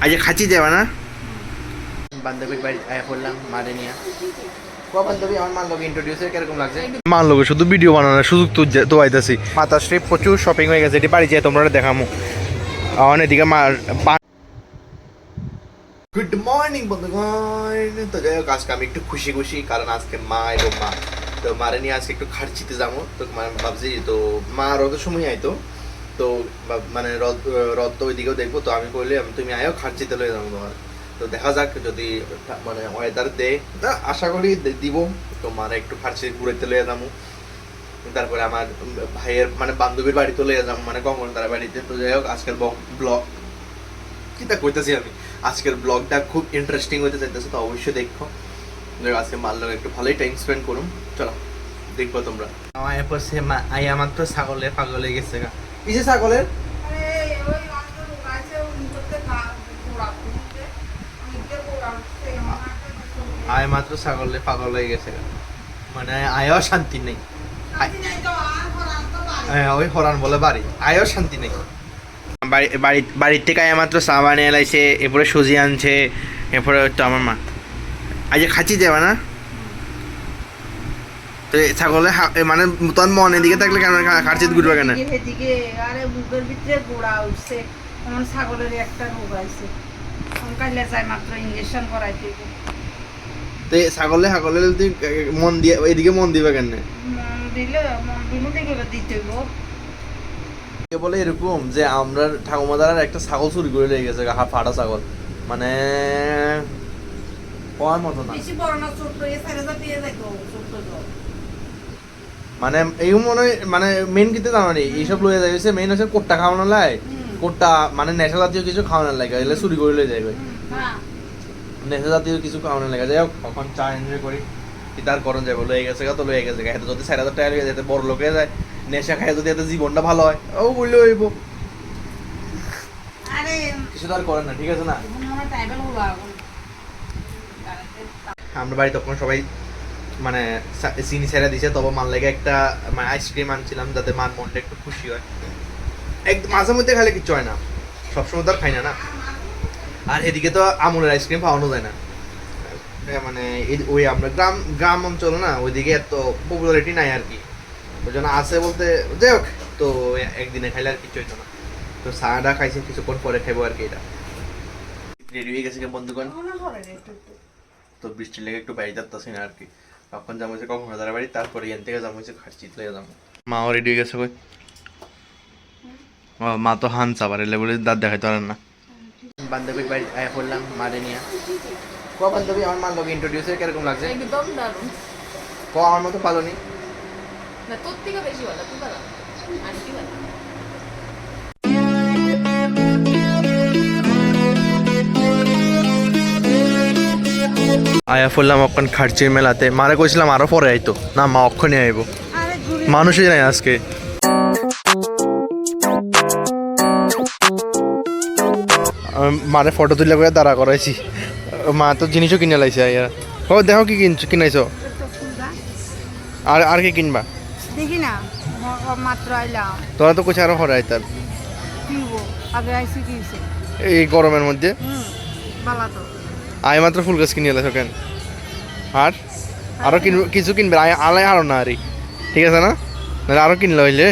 আজ খাচ্ছি যাবা না বান্ধবীর বাড়ি করলাম মারে নিয়ে বান্ধবী আমার মান লোক ইন্ট্রোডিউস কিরকম লাগছে মান লোক শুধু ভিডিও বানানোর সুযোগ তো আইতাছি মাতাশ্রী প্রচুর শপিং হয়ে গেছে এটি বাড়ি যেয়ে তোমরা দেখামো অনেকদিকে মার গুড মর্নিং বন্ধুগণ তো যাই হোক আজকে আমি একটু খুশি খুশি কারণ আজকে মা এবং মা তো মারে নিয়ে আজকে একটু খাটছিতে যাবো তো ভাবছি তো মা রথের সময় আইতো তো মানে রথ তো ওইদিকেও দেখবো তো আমি বললে তুমি আয়ো খাটছিতে লয়ে যাবো তোমার তো দেখা যাক যদি মানে ওয়েদার দেয় আশা করি দিব তো মানে একটু খাটছি ঘুরেতে লয়ে যাবো তারপরে আমার ভাইয়ের মানে বান্ধবীর বাড়িতে লয়ে যাবো মানে কখন তার বাড়িতে তো যাই হোক আজকের ব্লগ চিন্তা করতেছি আমি আজকের ব্লগটা খুব ইন্টারেস্টিং হতে চাইতেছে তো অবশ্যই দেখো আজকে মার লোক একটু ভালোই টাইম স্পেন্ড করুন চলো দেখবো তোমরা এরপর সে আইয়া মাত্র ছাগলের পাগল হয়ে গেছে গা কিসে ছাগলের আয় মাত্র ছাগলের পাগল হয়ে গেছে গা মানে আয়ও শান্তি নেই ওই হরান বলে বাড়ি আয়ও শান্তি নেই বাড়ির থেকে মাত্র চা বানিয়ে এলাইছে এরপরে সুজি আনছে এরপরে তো আমার মা আজ খাচ্ছি যাবা না তো ছাগলে মানে তোর মনের দিকে থাকলে কেন খাচ্ছি ঘুরবে কেন আরে বুকের ভিতরে গোড়া উঠছে আমার ছাগলের একটা রোগ আছে কাইলে যাই মাত্র ইনজেকশন করাইতে তো ছাগলে মন দিয়ে এদিকে মন দিবে কেন মন দিলে দিতে বলে এরকম যে আমরা ঠাকুমাদার একটা ছাগল চুরি করে লেগে গেছে ফাটা ছাগল মানে পাওয়ার মতো না মানে এই মনে মানে মেন কিন্তু জানো নি এইসব লয়ে যাইছে মেন হচ্ছে কোট্টা খাওয়ানো লাই কোট্টা মানে নেশা জাতীয় কিছু খাওয়ানোর লাগে এলে চুরি করে লয়ে যায় নেশা জাতীয় কিছু খাওয়ানোর লাগে যাই হোক তখন চা এনজয় করি কি তার করণ যাবো লয়ে গেছে তো লয়ে গেছে এত যদি 4,000 টাকা লয়ে যেতে বড় লোকে যায় নেশা খায় যদি এত জীবনটা ভালো হয় ও বললে হইব কিছু তো আর করেন না ঠিক আছে না আমরা বাড়ি তখন সবাই মানে চিনি ছেড়ে দিছে তবে মার লেগে একটা মানে আইসক্রিম আনছিলাম যাতে মার মনটা একটু খুশি হয় একদম মাঝে মধ্যে খাইলে কিচ্ছু হয় না সবসময় তো আর খাই না আর এদিকে তো আমুলের আইসক্রিম পাওয়ানো যায় না মানে ওই আমরা গ্রাম অঞ্চল না ওইদিকে এত পপুলারিটি নাই আর কি ওই জন্য আছে বলতে যাই হোক তো একদিনে খাইলে আর কিছু হইতো না তো চাটা খাইছে কিছুক্ষণ পরে খাইবো আর কি এটা রেডি হয়ে গেছে বন্ধুগণ তো বৃষ্টির লেগে একটু বাড়ি যাচ্ছি না আর কি তখন যাবো হচ্ছে কখন হাজার বাড়ি তারপরে এখান থেকে যাবো হচ্ছে খাটছি লেগে যাবো মাও রেডি হয়ে গেছে কই মা তো হানস আবার এলে বলে দাঁত দেখাইতে পারেন না বান্ধবীর বাড়ি করলাম মারে নিয়ে বান্ধবী আমার মান লোক ইন্ট্রোডিউস কিরকম লাগছে একদম দারুণ আমার মতো ভালো নি না তোর থেকে বেশি ভালো তুই ভালো আন্টি ভালো আয়া ফুললাম অক্ষণ খাটছির মেলাতে মারে কইছিলাম আরো পরে আইতো না মা অক্ষণই আইব মানুষই নাই আজকে মারে ফটো তুলে করে দাঁড়া করাইছি মা তো জিনিসও কিনে লাইছে আয়া ও দেখো কি কিনাইছো আর কি কিনবা দেখি না মাত্র আইলাম তোরা তো কোথায় আরো পরে আইতার আগে আইসি কিনছে এই গরমের মধ্যে ভালো তো আয় মাত্র ফুল গাছ কিনে এলাইছো কেন আর আরো কিছু কিনবে আলাই আরো না আরে ঠিক আছে না নাহলে আরো কিনলে হইলে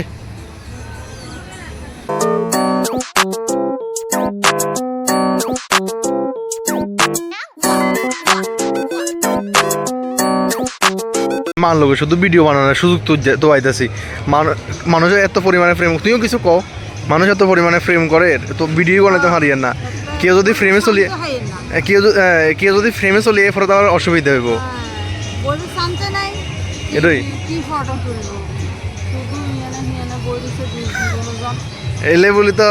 মান লোক শুধু ভিডিও বানানোর সুযোগ তো আইতাছি মানুষের এত পরিমাণে ফ্রেম তুইও কিছু কও মানুষ এত পরিমাণে ফ্রেম করে তো ভিডিও বানাতে হারিয়ে না কেউ যদি ফ্রেমে চলিয়ে কেউ যদি ফ্রেমে চলিয়ে ফটো তার অসুবিধা হইব এটাই এলে বলি তো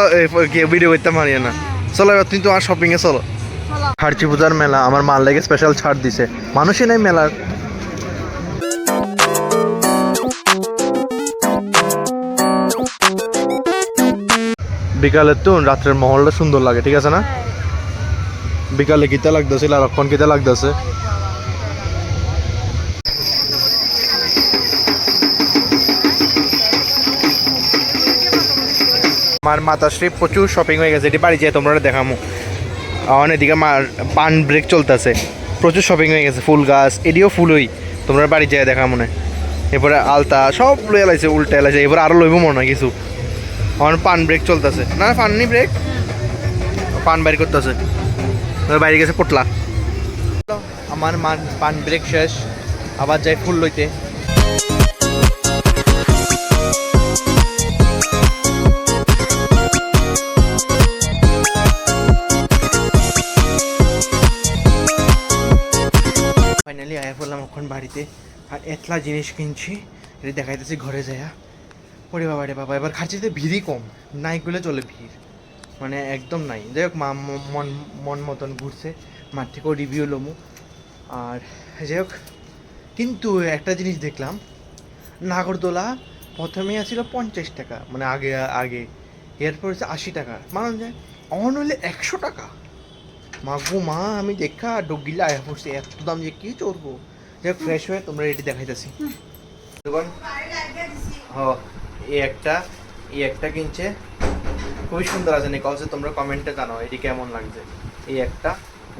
কেউ ভিডিও করতে হারিয়ে না চলো এবার তুই তো আর শপিংয়ে চলো খার্চি পূজার মেলা আমার মাল লেগে স্পেশাল ছাড় দিছে মানুষই নাই মেলার বিকালে তো রাত্রের মহলটা সুন্দর লাগে ঠিক আছে না বিকালে কিতা লাগতেছে আর অক্ষণ কিতা লাগতেছে আমার মাতাশ্রী প্রচুর শপিং হয়ে গেছে এটি বাড়ি যেয়ে তোমরা দেখামো এখন এদিকে পান ব্রেক চলতেছে, প্রচুর শপিং হয়ে গেছে, ফুল গাছ এদিও ফুলই, তোমরা বাড়ি যায় দেখা মনে। এরপরে আলতা সব লয়ে লাইছে, উল্টে লাইছে, এবার আরও লইব মনে হয় কিছু। এখন পান ব্রেক চলতেছে, না পান নি ব্রেক, পান বাইর করতেছে, বাইরে গেছে পোটলা। আমার পান ব্রেক শেষ, আবার যাই ফুল লইতে। ফাইনালি আয়া পড়লাম এখন বাড়িতে, আর এতলা জিনিস কিনছি, এটা দেখাইতেছি ঘরে যাইয়া। ওরে বাবা রে বাবা, এবার খাচ্ছিতে ভিড়ই কম, নাই গুলো চলে ভিড়, মানে একদম নাই। যাই হোক মা মন মতন ঘুরছে, মার থেকেও রিভিউ লমু। আর যাই হোক, কিন্তু একটা জিনিস দেখলাম, নাগরদোলা প্রথমে আসছিল 50 টাকা, মানে আগে আগে, এরপর হচ্ছে 80 টাকা, মানান যায়। অন হলে 100 টাকা। মা গো মা, আমি দেখা ডগিলা আয়া পড়ছি, এত দাম যে কি চলবো। যাই ফ্রেশ হয়ে তোমরা এটি দেখাইতেছি। হ্যাঁ, এই একটা কিনছে, খুবই সুন্দর আছে, কলসে তোমরা কমেন্টে জানাও এটি কেমন লাগছে। এই একটা,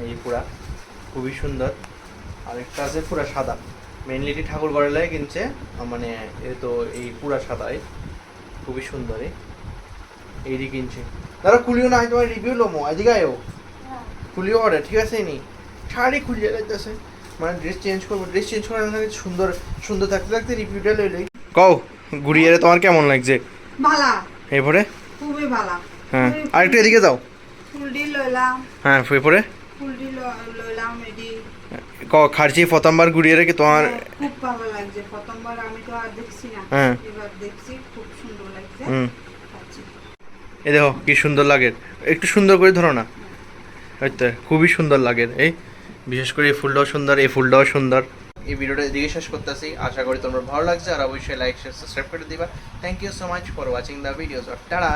এই পুরা খুবই সুন্দর। আর একটা আছে পুরা সাদা, মেনলি এটি ঠাকুর ঘরে লাগে কিনছে, মানে এ তো এই পুরা সাদাই খুবই সুন্দর। এইটি কিনছে, দাদা খুলিও না, তোমার রিভিউ লোমো এদিকে আয়ো, খুলিও অর্ডার, ঠিক আছে নি শাড়ি খুলিয়ে লাগতেছে, মানে ড্রেস চেঞ্জ করবো, ড্রেস চেঞ্জ করার জন্য সুন্দর সুন্দর থাকতে থাকতে রিভিউটা লইলই। কও ঘুরিয়ে তোমার কেমন লাগছে? ভালা, এরপরে খুবই ভালা। হ্যাঁ, আরেকটু এদিকে যাও। ফুলডি লইলাম, হ্যাঁ এরপরে ফুলডি লইলাম এডি। খার্চি প্রথমবার ঘুরিয়ে রেখে তোমার খুব ভালো লাগছে, প্রথমবার আমি তো আর দেখছি না, হ্যাঁ এবার দেখছি, খুব সুন্দর লাগছে। খাচ্ছি। এ দেখো কি সুন্দর লাগে, একটু সুন্দর করে ধরো না, হয়তো খুবই সুন্দর লাগে। এই বিশেষ করে এই ফুলটাও সুন্দর, এই ফুলটাও সুন্দর। এই ভিডিওটা এদিকে শেষ করতেছি, আশা করি তোমার ভালো লাগছে, আর অবশ্যই লাইক শেয়ার সাবস্ক্রাইব করে দিবা। Thank you so much for watching the videos. Tata.